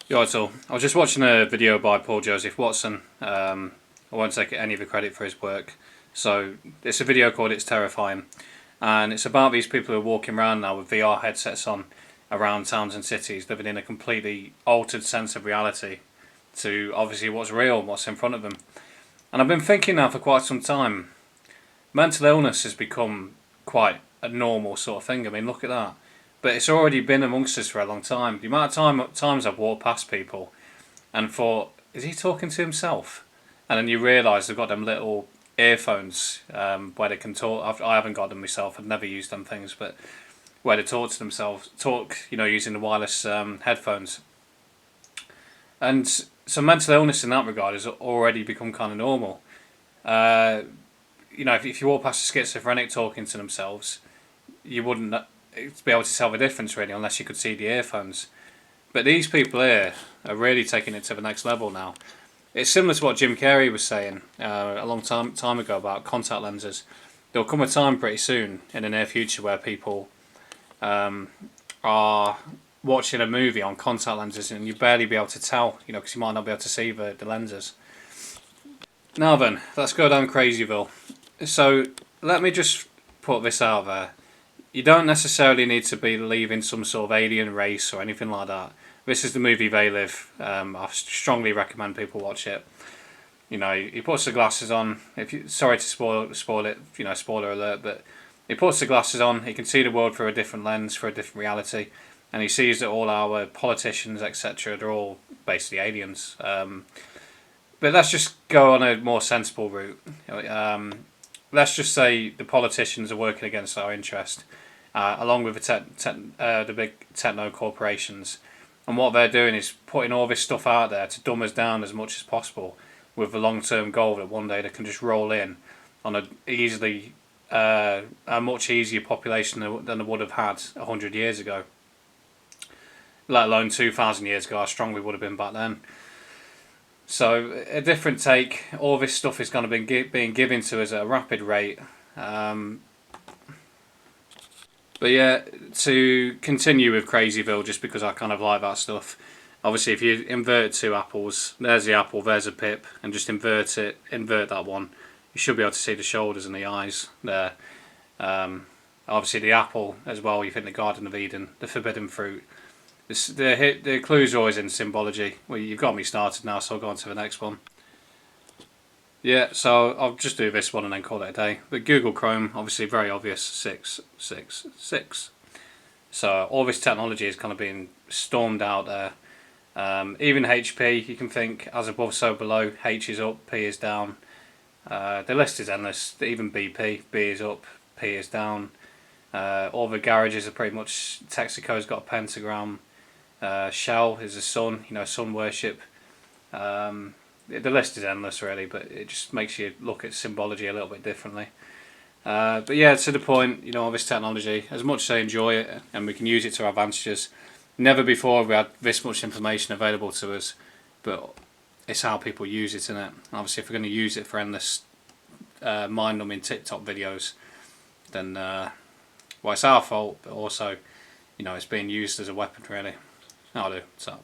Yeah, so I was just watching a video by Paul Joseph Watson. I won't take any of the credit for his work. So it's a video called "It's Terrifying," and it's about these people who are walking around now with VR headsets on around towns and cities, living in a completely altered sense of reality to obviously what's real, what's in front of them. And I've been thinking now for quite some time. Mental illness has become quite a normal sort of thing. I mean, look at that. But it's already been amongst us for a long time. The amount of times I've walked past people and thought, is he talking to himself? And then you realise they've got them little earphones where they can talk. I haven't got them myself. I've never used them things, but where they talk to themselves, using the wireless headphones. And so mental illness in that regard has already become kind of normal. Uh, if you walk past a schizophrenic talking to themselves, you wouldn't be able to tell the difference really unless you could see the earphones. But these people here are really taking it to the next level now. It's similar to what Jim Carrey was saying a long time ago about contact lenses. There'll come a time pretty soon in the near future where people are watching a movie on contact lenses and you barely be able to tell, because you might not be able to see the lenses. Now then, let's go down Crazyville. So let me just put this out there. You don't necessarily need to believe in some sort of alien race or anything like that. This is the movie They Live. I strongly recommend people watch it. He puts the glasses on. Sorry to spoil it. Spoiler alert. But he puts the glasses on. He can see the world through a different lens, through a different reality, and he sees that all our politicians, etc., they're all basically aliens. But let's just go on a more sensible route. Let's just say the politicians are working against our interest, along with the big techno corporations. And what they're doing is putting all this stuff out there to dumb us down as much as possible, with the long-term goal that one day they can just roll in on a much easier population than they would have had 100 years ago. Let alone 2,000 years ago, how strong we would have been back then. So a different take. All this stuff is going to be being given to us at a rapid rate. But yeah, to continue with Crazyville, just because I kind of like that stuff. Obviously, if you invert two apples, there's the apple, there's a pip, and just invert that one, you should be able to see the shoulders and the eyes there. Obviously, the apple as well. You think the Garden of Eden, the forbidden fruit. The clues are always in Symbology. Well, you've got me started now, so I'll go on to the next one. Yeah, so I'll just do this one and then call it a day. But Google Chrome, obviously very obvious, 666. So all this technology is kind of being stormed out there. Even HP, you can think, as above, so below. H is up, P is down. The list is endless. Even BP, B is up, P is down. All the garages are pretty much, Texaco's got a pentagram. Shell is a sun, sun worship. The list is endless really, but it just makes you look at Symbology a little bit differently. But yeah, to the point, all this technology, as much as I enjoy it and we can use it to our advantages, never before have we had this much information available to us, but it's how people use it, isn't it? Obviously, if we're going to use it for endless mind-numbing TikTok videos, then it's our fault, but also, it's being used as a weapon really. I'll do, so.